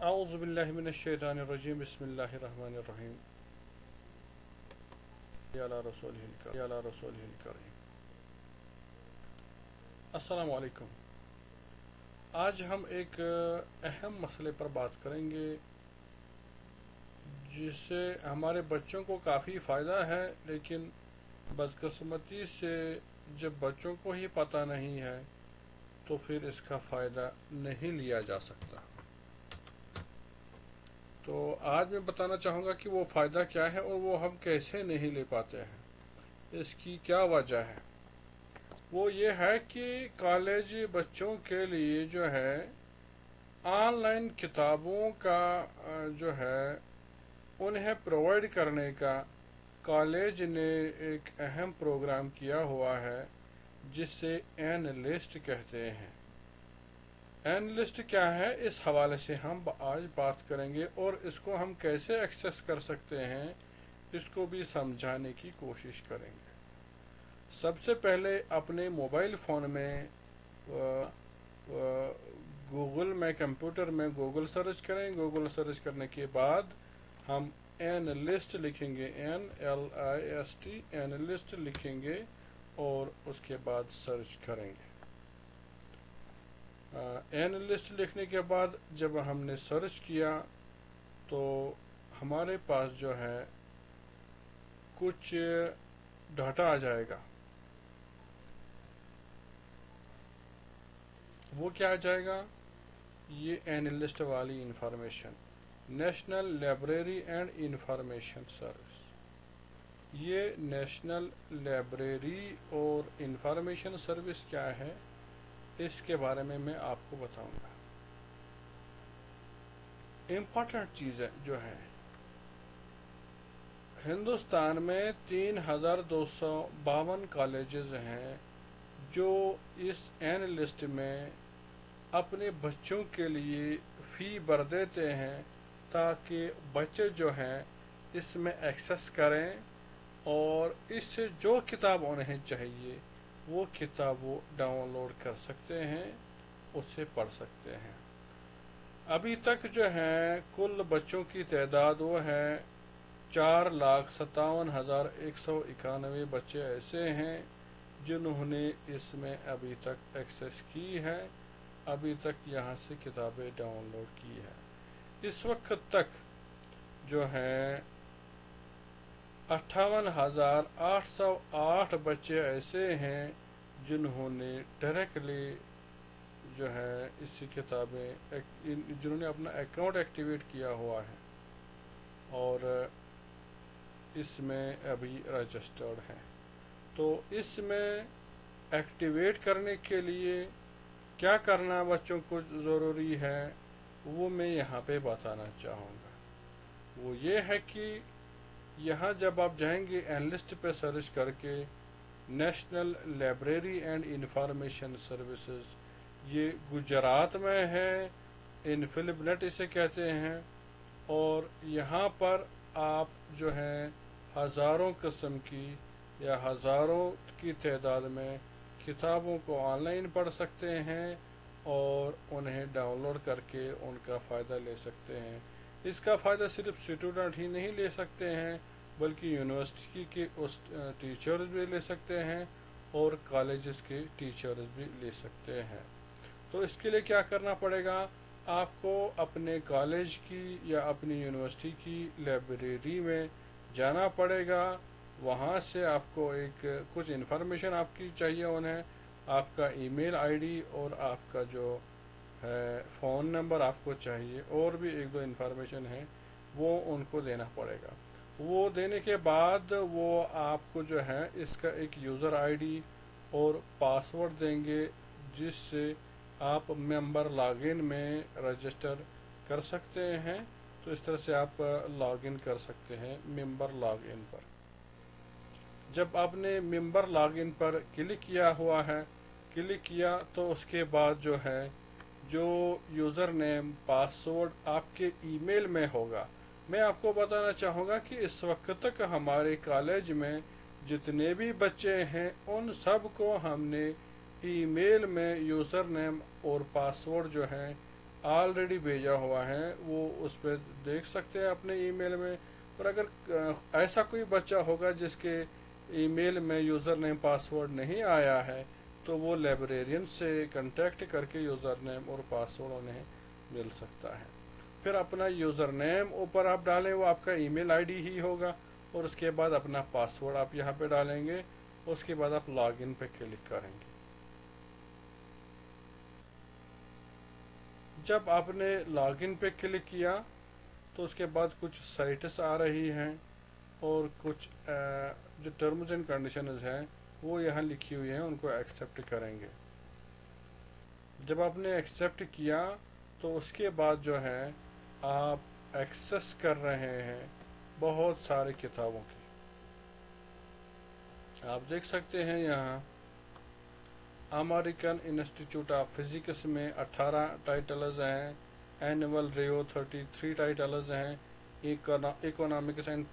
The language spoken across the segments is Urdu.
اعوذ باللہ من الشیطان الرجیم بسم اللہ الرحمن الرحیم علی رسول الکریم السلام علیکم۔ آج ہم ایک اہم مسئلے پر بات کریں گے جس سے ہمارے بچوں کو کافی فائدہ ہے، لیکن بدقسمتی سے جب بچوں کو ہی پتہ نہیں ہے تو پھر اس کا فائدہ نہیں لیا جا سکتا۔ تو آج میں بتانا چاہوں گا کہ وہ فائدہ کیا ہے اور وہ ہم کیسے نہیں لے پاتے ہیں، اس کی کیا وجہ ہے۔ وہ یہ ہے کہ کالج بچوں کے لیے جو ہے آن لائن کتابوں کا جو ہے انہیں پرووائڈ کرنے کا کالج نے ایک اہم پروگرام کیا ہوا ہے جس سے اینلسٹ کہتے ہیں۔ اینلسٹ کیا ہے، اس حوالے سے ہم آج بات کریں گے اور اس کو ہم کیسے ایکسیس کر سکتے ہیں اس کو بھی سمجھانے کی کوشش کریں گے۔ سب سے پہلے اپنے موبائل فون میں گوگل میں کمپیوٹر میں گوگل سرچ کریں۔ گوگل سرچ کرنے کے بعد ہم اینلسٹ لکھیں گے، NLIST اینلسٹ لکھیں گے اور اس کے بعد سرچ کریں گے۔ اینلسٹ لکھنے کے بعد جب ہم نے سرچ کیا تو ہمارے پاس جو ہے کچھ ڈاٹا آ جائے گا۔ وہ کیا آ جائے گا؟ یہ اینلسٹ والی information, national library and information service. یہ نیشنل لائبریری اور انفارمیشن سروس کیا ہے اس کے بارے میں آپ کو بتاؤں گا۔ امپورٹنٹ چیزیں جو ہیں، ہندوستان میں 3252 کالجز ہیں جو اس اینلسٹ میں اپنے بچوں کے لیے فی بھر دیتے ہیں تاکہ بچے جو ہیں اس میں ایکسیس کریں اور اس سے جو کتاب انہیں چاہیے وہ کتاب وہ ڈاؤن لوڈ کر سکتے ہیں، اس سے پڑھ سکتے ہیں۔ ابھی تک جو ہے کل بچوں کی تعداد وہ ہے 4,57,191 بچے ایسے ہیں جنہوں نے اس میں ابھی تک ایکسیس کی ہے، ابھی تک یہاں سے کتابیں ڈاؤن لوڈ کی ہے۔ اس وقت تک جو ہے 58,808 بچے ایسے ہیں جنہوں نے ڈائریکٹلی جو ہے اسی کتابیں جنہوں نے اپنا اکاؤنٹ ایکٹیویٹ کیا ہوا ہے اور اس میں ابھی رجسٹرڈ ہیں۔ تو اس میں ایکٹیویٹ کرنے کے لیے کیا کرنا بچوں کو ضروری ہے وہ میں یہاں پہ بتانا چاہوں گا۔ وہ یہ ہے کہ یہاں جب آپ جائیں گے اینلسٹ پہ سرچ کر کے national library and information services, یہ گجرات میں ہے، انفلبنٹ اسے کہتے ہیں، اور یہاں پر آپ جو ہے ہزاروں قسم کی یا ہزاروں کی تعداد میں کتابوں کو آن لائن پڑھ سکتے ہیں اور انہیں ڈاؤن لوڈ کر کے ان کا فائدہ لے سکتے ہیں۔ اس کا فائدہ صرف اسٹوڈنٹ ہی نہیں لے سکتے ہیں بلکہ یونیورسٹی کے ٹیچرز بھی لے سکتے ہیں اور کالجز کے ٹیچرز بھی لے سکتے ہیں۔ تو اس کے لیے کیا کرنا پڑے گا؟ آپ کو اپنے کالج کی یا اپنی یونیورسٹی کی لائبریری میں جانا پڑے گا۔ وہاں سے آپ کو کچھ انفارمیشن آپ کی چاہیے، انہیں آپ کا ای میل آئی ڈی اور آپ کا جو ہے فون نمبر آپ کو چاہیے، اور بھی ایک دو انفارمیشن ہے وہ ان کو دینا پڑے گا۔ وہ دینے کے بعد وہ آپ کو جو ہے اس کا ایک یوزر آئی ڈی اور پاسورڈ دیں گے جس سے آپ ممبر لاگ ان میں رجسٹر کر سکتے ہیں۔ تو اس طرح سے آپ لاگ ان کر سکتے ہیں ممبر لاگ ان پر۔ جب آپ نے ممبر لاگ ان پر کلک کیا ہوا ہے، کلک کیا تو اس کے بعد جو ہے جو یوزر نیم پاسورڈ آپ کے ای میل میں ہوگا، میں آپ کو بتانا چاہوں گا کہ اس وقت تک ہمارے کالج میں جتنے بھی بچے ہیں ان سب کو ہم نے ای میل میں یوزر نیم اور پاسورڈ جو ہے آلریڈی بھیجا ہوا ہے وہ اس پہ دیکھ سکتے ہیں اپنے ای میل میں. اور اگر ایسا کوئی بچہ ہوگا جس کے ای میل میں یوزر نیم پاسورڈ نہیں آیا ہے تو وہ لائبریرین سے کنٹیکٹ کر کے یوزر نیم اور پاسورڈ انہیں مل سکتا ہے. پھر اپنا یوزر نیم اوپر آپ ڈالیں وہ آپ کا ای میل آئی ڈی ہی ہوگا, اور اس کے بعد اپنا پاسورڈ آپ یہاں پہ ڈالیں گے, اس کے بعد آپ لاگ ان پہ کلک کریں گے. جب آپ نے لاگ ان پہ کلک کیا تو اس کے بعد کچھ سائٹس آ رہی ہیں اور کچھ جو ٹرمز اینڈ کنڈیشنز ہیں وہ یہاں لکھی ہوئی ہیں, ان کو ایکسیپٹ کریں گے. جب آپ نے ایکسیپٹ کیا تو اس کے بعد جو ہے آپ ایکسس کر رہے ہیں بہت ساری کتابوں کی. آپ دیکھ سکتے ہیں یہاں امریکن انسٹیٹیوٹ آف فزکس میں 18 ٹائٹلز ہیں, اینول ریو 33 ٹائٹلز ہیں, economics and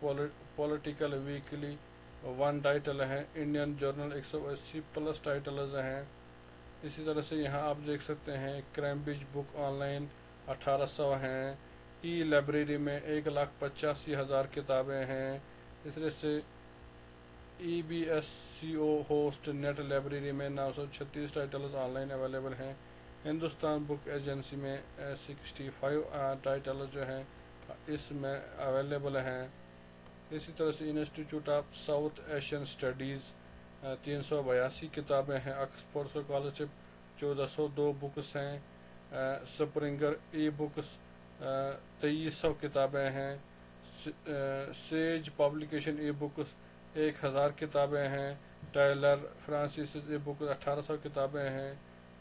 political weekly 1 title ہے, انڈین جرنل 180 پلس ٹائٹلز ہیں. اسی طرح سے یہاں آپ دیکھ سکتے ہیں کریمبرج بک آن لائن 1800 ہیں, ای لائبریری میں 1,85,000 کتابیں ہیں. اس طرح سے ای بی ایس سی او ہوسٹ نیٹ لائبریری میں 936 ٹائٹلز آن لائن اویلیبل ہیں. ہندوستان بک ایجنسی میں 65 ٹائٹلز جو ہیں اس میں اویلیبل ہیں. اسی طرح سے institute of south Asian studies 382 کتابیں ہیں, آکسفورڈ اسکالرشپ 1402 بکس ہیں, سپرنگر ای بکس 2300 کتابیں ہیں, سیج پبلیکیشن ای بکس 1000 کتابیں ہیں, ٹائلر فرانسس ای بکس 1800 کتابیں ہیں.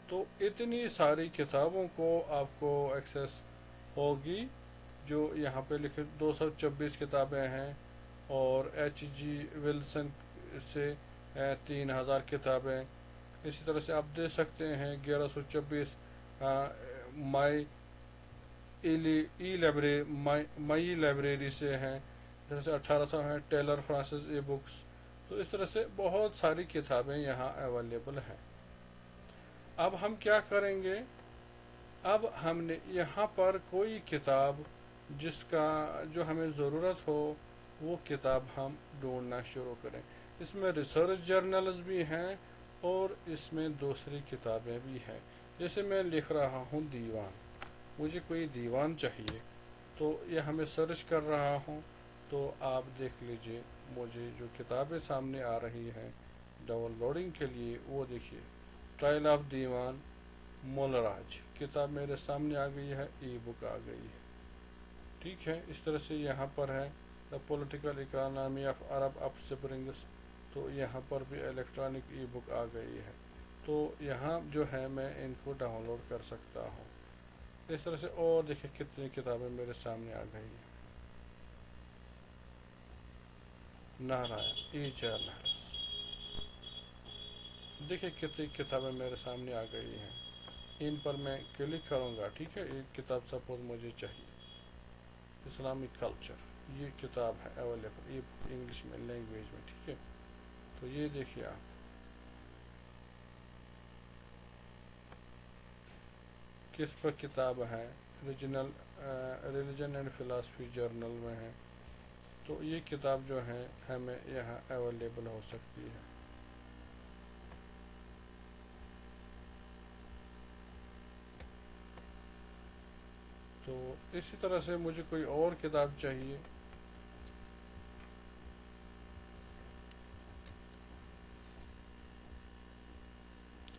تو اتنی ساری کتابوں کو آپ کو ایکسیس ہوگی. جو یہاں پہ لکھے 224 کتابیں ہیں, اور ایچ جی ولسن سے 3000 کتابیں. اسی طرح سے آپ دیکھ سکتے ہیں 1124 مائی مئی لائبریری سے ہیں, جیسے 1800 ہیں ٹیلر فرانسس ای بکس. تو اس طرح سے بہت ساری کتابیں یہاں اویلیبل ہیں. اب ہم کیا کریں گے, اب ہم نے یہاں پر کوئی کتاب جس کا جو ہمیں ضرورت ہو وہ کتاب ہم ڈھونڈنا شروع کریں. اس میں ریسرچ جرنلز بھی ہیں اور اس میں دوسری کتابیں بھی ہیں. جیسے میں لکھ رہا ہوں دیوان, مجھے کوئی دیوان چاہیے تو یہ ہمیں سرچ کر رہا ہوں, تو آپ دیکھ لیجئے مجھے جو کتابیں سامنے آ رہی ہیں ڈاؤن لوڈنگ کے لیے, وہ دیکھیے ٹرائل آف دیوان مولراج کتاب میرے سامنے آ گئی ہے, ای بک آ گئی ہے. ٹھیک ہے, اس طرح سے یہاں پر ہے the political economy of Arab up springs, تو یہاں پر بھی الیکٹرانک ای بک آ گئی ہے. تو یہاں جو ہے میں ان کو ڈاؤن لوڈ کر سکتا ہوں. اس طرح سے اور دیکھیں کتنی کتابیں میرے سامنے آ گئی ہیں. نارائن ای جرنل, دیکھیں کتنی کتابیں میرے سامنے آ گئی ہیں. ان پر میں کلک کروں گا. ٹھیک ہے, ایک کتاب سپوز مجھے چاہیے, اسلامک کلچر, یہ کتاب ہے اویلیبل یہ انگلش میں لینگویج میں. ٹھیک ہے, تو یہ دیکھیے آپ کس پر کتاب ہے, ریلیجن اینڈ فلاسفی جرنل میں ہے. تو یہ کتاب جو ہے ہمیں یہاں اویلیبل ہو سکتی ہے. تو اسی طرح سے مجھے کوئی اور کتاب چاہیے,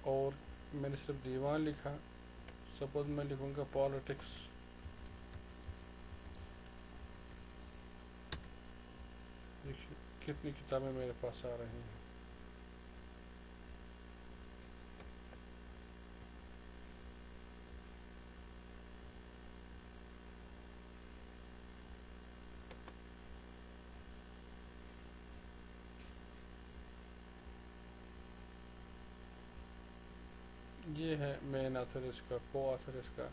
اور میں نے صرف دیوان لکھا, سپوز میں لکھوں گا پالیٹکس. دیکھیے کتنی کتابیں میرے پاس آ رہی ہیں. یہ ہے مین آتھر اس کا, کو آتھر اس کا,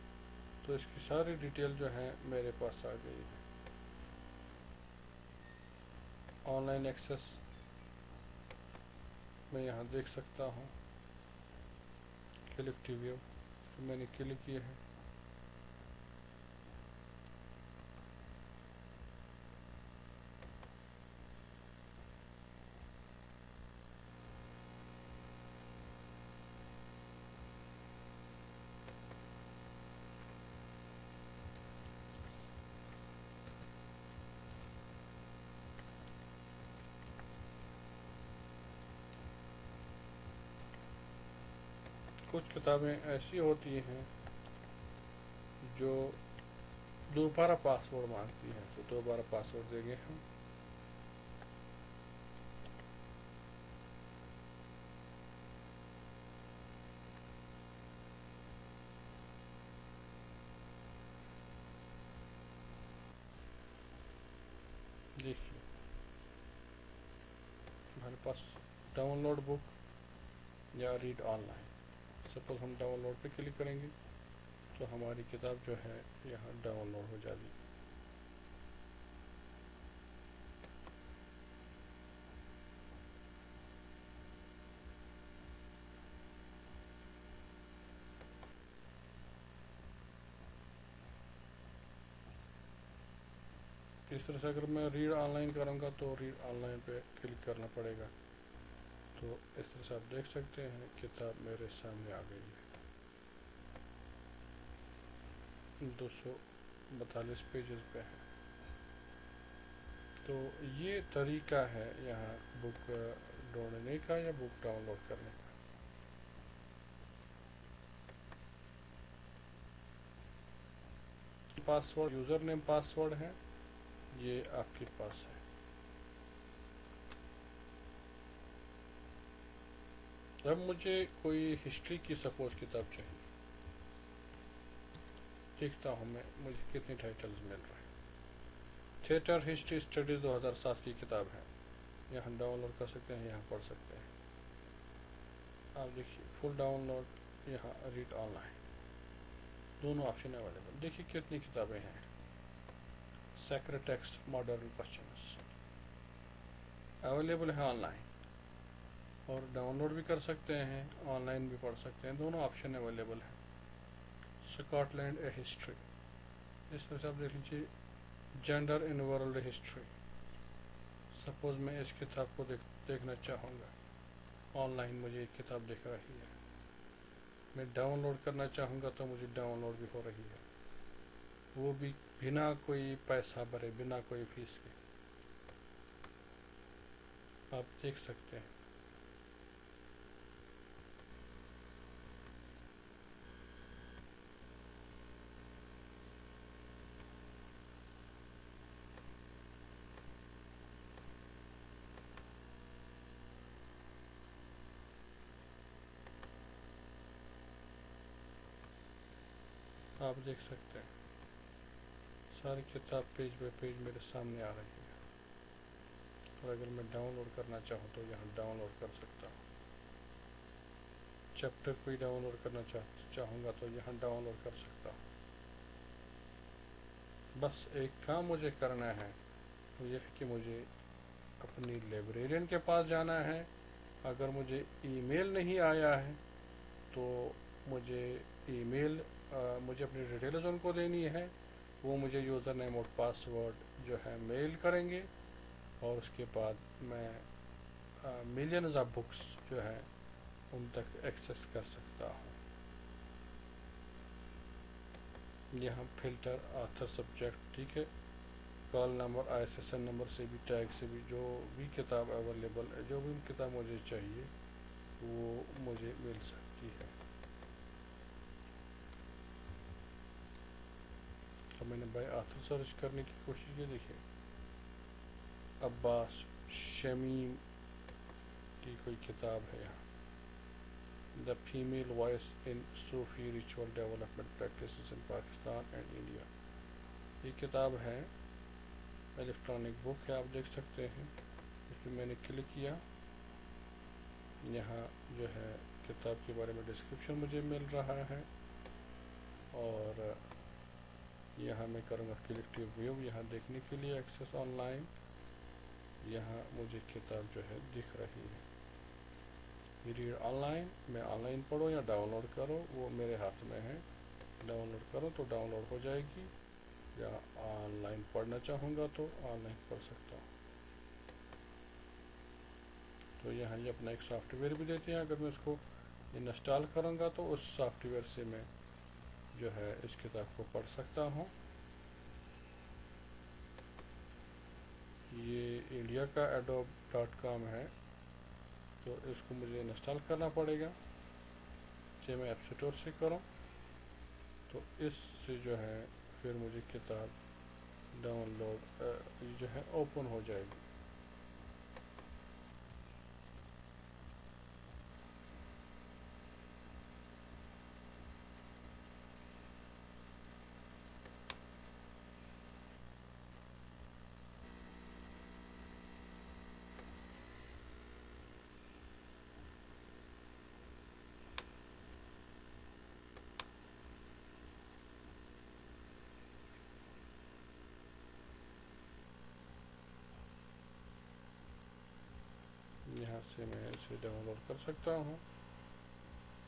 تو اس کی ساری ڈیٹیل جو ہے میرے پاس آ گئی ہے. آن لائن ایکسیس میں یہاں دیکھ سکتا ہوں, کلک ٹی ویو میں نے کلک کیا ہے. کچھ کتابیں ایسی ہوتی ہیں جو دوبارہ پاسورڈ مانگتی ہیں، تو دوبارہ پاسورڈ دیں گے ہم۔ دیکھیے ہمارے پاس ڈاؤن لوڈ بک یا ریڈ آن لائن، سپوز ہم ڈاؤن لوڈ پہ کلک کریں گے تو ہماری کتاب جو ہے یہاں ڈاؤن لوڈ ہو جائے گی۔ اس طرح سے اگر میں ریڈ آن لائن کروں گا تو ریڈ آن لائن پہ کلک کرنا پڑے گا، تو اس طرح سے آپ دیکھ سکتے ہیں کتاب میرے سامنے آ گئی ہے، 242 پیجز پہ ہے۔ تو یہ طریقہ ہے یہاں بک ڈھونڈنے کا یا بک ڈاؤن لوڈ کرنے کا۔ پاسورڈ یوزر نیم پاسورڈ ہے، یہ آپ کے پاس ہے۔ اب مجھے کوئی ہسٹری کی سپوز کتاب چاہیے، دیکھتا ہوں میں مجھے کتنے ٹائٹلز مل رہے ہیں۔ تھیٹر ہسٹری اسٹڈیز 2007 کی کتاب ہے، یہاں ڈاؤن لوڈ کر سکتے ہیں، یہاں پڑھ سکتے ہیں۔ آپ دیکھیے فل ڈاؤن لوڈ، یہاں ریڈ آن لائن، دونوں آپشن اویلیبل۔ دیکھیے کتنی کتابیں ہیں۔ Sacred text modern questions available ہے آن لائن، اور ڈاؤن لوڈ بھی کر سکتے ہیں، آن لائن بھی پڑھ سکتے ہیں، دونوں آپشن اویلیبل ہیں۔ اسکاٹ لینڈ اے ہسٹری، اس طرح سے آپ دیکھ لیجیے gender in world history. Suppose میں اس کتاب کو دیکھنا چاہوں گا، آن لائن مجھے ایک کتاب دکھ رہی ہے، میں ڈاؤن لوڈ کرنا چاہوں گا تو مجھے ڈاؤن لوڈ بھی ہو رہی ہے، وہ بھی بنا کوئی پیسہ بھرے، بنا کوئی فیس کے، آپ دیکھ سکتے ہیں۔ آپ دیکھ سکتے ہیں ساری کتاب پیج بائی پیج میرے سامنے آ رہی ہے، اور اگر میں ڈاؤن لوڈ کرنا چاہوں تو یہاں ڈاؤن لوڈ کر سکتا ہوں۔ چیپٹر کوئی ڈاؤن لوڈ کرنا چاہوں گا تو یہاں ڈاؤن لوڈ کر سکتا ہوں۔ بس ایک کام مجھے کرنا ہے، وہ یہ ہے کہ مجھے اپنی لائبریرین کے پاس جانا ہے۔ اگر مجھے ای میل نہیں آیا ہے تو مجھے ای میل مجھے اپنی ڈیٹیلز ان کو دینی ہے، وہ مجھے یوزر نیم اور پاسورڈ جو ہے میل کریں گے، اور اس کے بعد میں ملینز آف بکس جو ہے ان تک ایکسیس کر سکتا ہوں۔ یہاں فلٹر آتھر سبجیکٹ، ٹھیک ہے، کال نمبر، ISSN نمبر سے بھی، ٹیگ سے بھی، جو بھی کتاب اویلیبل ہے، جو بھی کتاب مجھے چاہیے وہ مجھے مل سکتی ہے۔ تو میں نے بائی آتھر سرچ کرنے کی کوشش کی، دیکھیے عباس شمیم کی کوئی کتاب ہے یہاں، the female voice in Sufi ritual development practices in Pakistan and India. یہ کتاب ہے، الیکٹرانک بک ہے، آپ دیکھ سکتے ہیں۔ اس پہ میں نے کلک کیا، یہاں جو ہے کتاب کے بارے میں ڈسکرپشن مجھے مل رہا ہے، اور یہاں میں کروں گا کلک ٹو ویو، یہاں دیکھنے کے لیے ایکسیس آن لائن، یہاں مجھے کتاب جو ہے دکھ رہی ہے۔ ریڈ آن لائن، میں آن لائن پڑھوں یا ڈاؤن لوڈ کروں وہ میرے ہاتھ میں ہے، ڈاؤن لوڈ کروں تو ڈاؤن لوڈ ہو جائے گی، یا آن لائن پڑھنا چاہوں گا تو آن لائن پڑھ سکتا ہوں۔ تو یہاں یہ اپنا ایک سافٹ ویئر بھی دیتے ہیں، اگر میں اس کو انسٹال کروں گا تو اس سافٹ ویئر سے میں جو ہے اس کتاب کو پڑھ سکتا ہوں۔ یہ انڈیا کا adobe.com ہے، تو اس کو مجھے انسٹال کرنا پڑے گا۔ کہ میں ایپ اسٹور سے کروں، تو اس سے جو ہے پھر مجھے کتاب ڈاؤن لوڈ جو ہے اوپن ہو جائے گی۔ یہاں سے میں اسے ڈاؤن لوڈ کر سکتا ہوں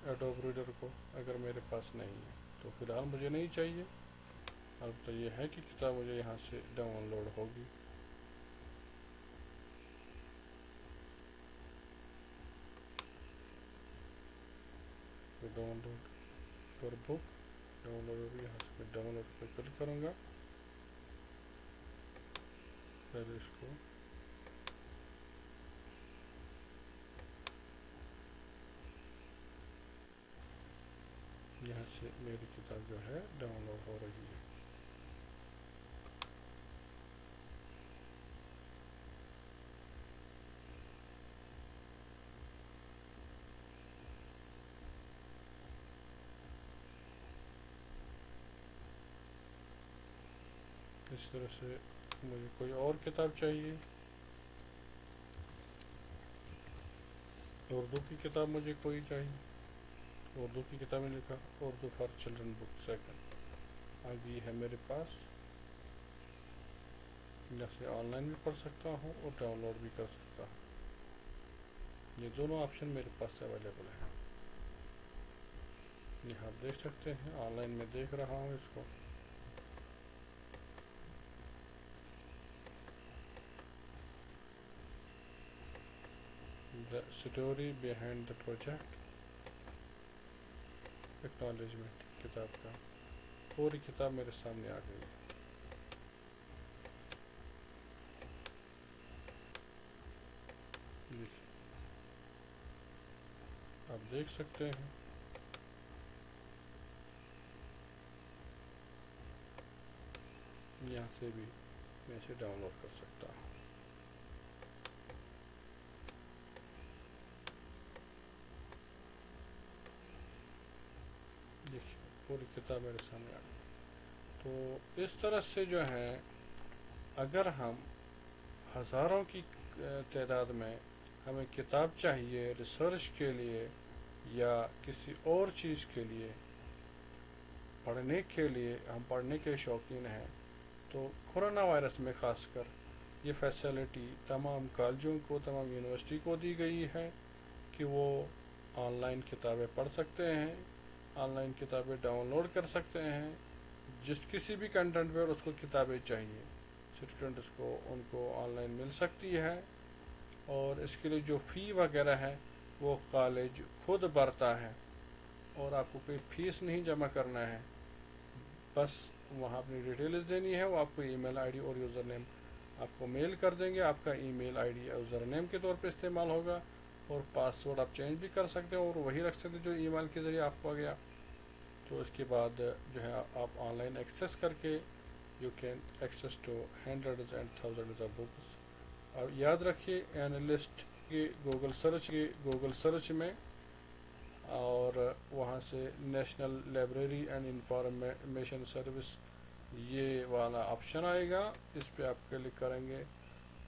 ایڈوب ریڈر کو، اگر میرے پاس نہیں ہے تو فی الحال مجھے نہیں چاہیے، البتہ یہ ہے کہ کتاب مجھے یہاں سے ڈاؤن لوڈ ہوگی۔ ڈاؤن لوڈ پر بک ڈاؤن لوڈ ہوگی، یہاں سے میں ڈاؤن لوڈ پہ کلک کروں گا، پہلے اس کو یہاں سے میری کتاب جو ہے ڈاؤن لوڈ ہو رہی ہے۔ اس طرح سے مجھے کوئی اور کتاب چاہیے، اردو کی کتاب مجھے کوئی چاہیے، اردو کی کتاب میں لکھا Urdu for children book second آ گئی ہے میرے پاس، جیسے آن لائن بھی پڑھ سکتا ہوں اور ڈاؤن لوڈ بھی کر سکتا ہوں، یہ دونوں آپشن میرے پاس اویلیبل ہیں۔ یہ آپ دیکھ سکتے ہیں، آن لائن میں دیکھ رہا ہوں اس کو۔ The story behind the project، acknowledgement کتاب کا، پوری کتاب میرے سامنے آ گئی ہے۔ آپ دیکھ سکتے ہیں، یہاں سے بھی میں اسے ڈاؤن لوڈ کر سکتا ہوں۔ دیکھیے پوری کتاب میرے سامنے آ گئی۔ تو اس طرح سے جو ہے اگر ہم ہزاروں کی تعداد میں ہمیں کتاب چاہیے ریسرچ کے لیے یا کسی اور چیز کے لیے، پڑھنے کے لیے، ہم پڑھنے کے شوقین ہیں، تو کرونا وائرس میں خاص کر یہ فیسلٹی تمام کالجوں کو، تمام یونیورسٹی کو دی گئی ہے کہ وہ آن لائن کتابیں پڑھ سکتے ہیں، آن لائن کتابیں ڈاؤن لوڈ کر سکتے ہیں، جس کسی بھی کنٹینٹ پر اس کو کتابیں چاہیے اسٹوڈنٹس کو ان کو آن لائن مل سکتی ہے، اور اس کے لیے جو فی وغیرہ ہے وہ کالج خود بھرتا ہے، اور آپ کو کوئی فیس نہیں جمع کرنا ہے، بس وہاں اپنی ڈیٹیلز دینی ہے، وہ آپ کو ای میل آئی ڈی اور یوزر نیم آپ کو میل کر دیں گے، آپ کا ای میل آئی ڈی یوزر نیم کے طور پہ استعمال ہوگا، اور پاسورڈ آپ چینج بھی کر سکتے ہیں اور وہی رکھ سکتے ہیں جو ای میل کے ذریعے آپ کو گیا۔ تو اس کے بعد جو ہے آپ آن لائن ایکسیس کر کے you can access to hundreds and thousands of books. اور یاد رکھیے اینالسٹ کے گوگل سرچ میں، اور وہاں سے national library and information service یہ والا آپشن آئے گا، اس پہ آپ کلک کریں گے،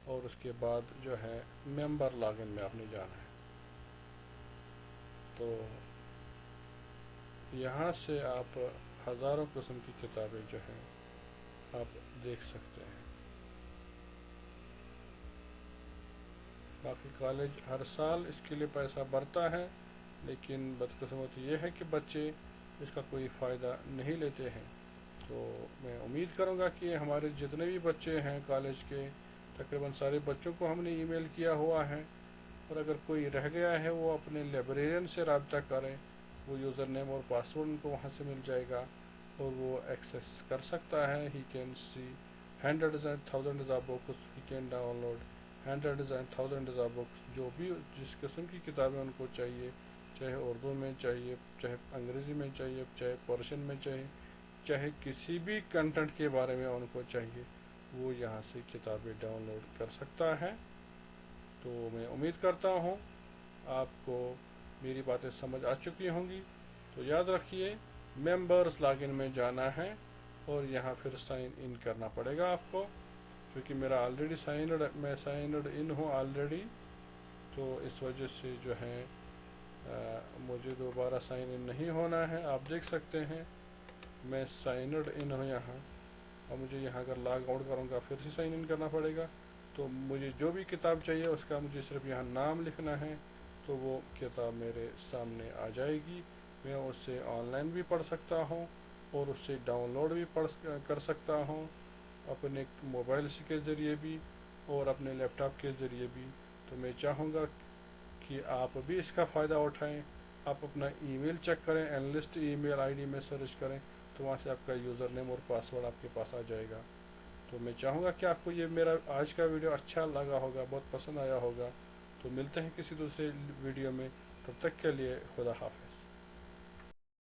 اور اس کے بعد جو ہے ممبر لاگ ان میں آپ نے جانا ہے، تو یہاں سے آپ ہزاروں قسم کی کتابیں جو ہیں آپ دیکھ سکتے ہیں۔ باقی کالج ہر سال اس کے لیے پیسہ بھرتا ہے، لیکن بدقسمتی یہ ہے کہ بچے اس کا کوئی فائدہ نہیں لیتے ہیں۔ تو میں امید کروں گا کہ ہمارے جتنے بھی بچے ہیں کالج کے، تقریباً سارے بچوں کو ہم نے ای میل کیا ہوا ہے، اور اگر کوئی رہ گیا ہے وہ اپنے لائبریرین سے رابطہ کریں، وہ یوزر نیم اور پاسورڈ ان کو وہاں سے مل جائے گا، اور وہ ایکسیس کر سکتا ہے۔ He can see hundreds and thousands of books, he can download hundreds and thousands of books, جو بھی جس قسم کی کتابیں ان کو چاہیے چاہے اردو میں چاہیے، چاہے انگریزی میں چاہیے، چاہے پرشین میں چاہیے، چاہے کسی بھی کنٹینٹ کے بارے میں ان کو چاہیے، وہ یہاں سے کتابیں ڈاؤن لوڈ کر سکتا ہے۔ تو میں امید کرتا ہوں آپ کو میری باتیں سمجھ آ چکی ہوں گی۔ تو یاد رکھیے، ممبرس لاگ ان میں جانا ہے اور یہاں پھر سائن ان کرنا پڑے گا آپ کو، کیونکہ میرا آلریڈی میں سائنڈ ان ہوں آلریڈی، تو اس وجہ سے جو ہے مجھے دوبارہ سائن ان نہیں ہونا ہے۔ آپ دیکھ سکتے ہیں میں سائنڈ ان ہوں یہاں، اور مجھے یہاں اگر لاگ آؤٹ کروں گا پھر سے سائن ان کرنا پڑے گا۔ تو مجھے جو بھی کتاب چاہیے اس کا مجھے صرف یہاں نام لکھنا ہے، تو وہ کتاب میرے سامنے آ جائے گی۔ میں اس سے آن لائن بھی پڑھ سکتا ہوں اور اس سے ڈاؤن لوڈ بھی کر سکتا ہوں، اپنے موبائل کے ذریعے بھی اور اپنے لیپ ٹاپ کے ذریعے بھی۔ تو میں چاہوں گا کہ آپ بھی اس کا فائدہ اٹھائیں۔ آپ اپنا ای میل چیک کریں، analyst email ID میں سرچ کریں، تو وہاں سے آپ کا یوزر نیم اور پاسورڈ آپ کے پاس آ جائے گا۔ تو میں چاہوں گا کہ آپ کو یہ میرا آج کا ویڈیو اچھا لگا ہوگا، بہت پسند آیا ہوگا۔ تو ملتے ہیں کسی دوسرے ویڈیو میں، تب تک کے لیے خدا حافظ۔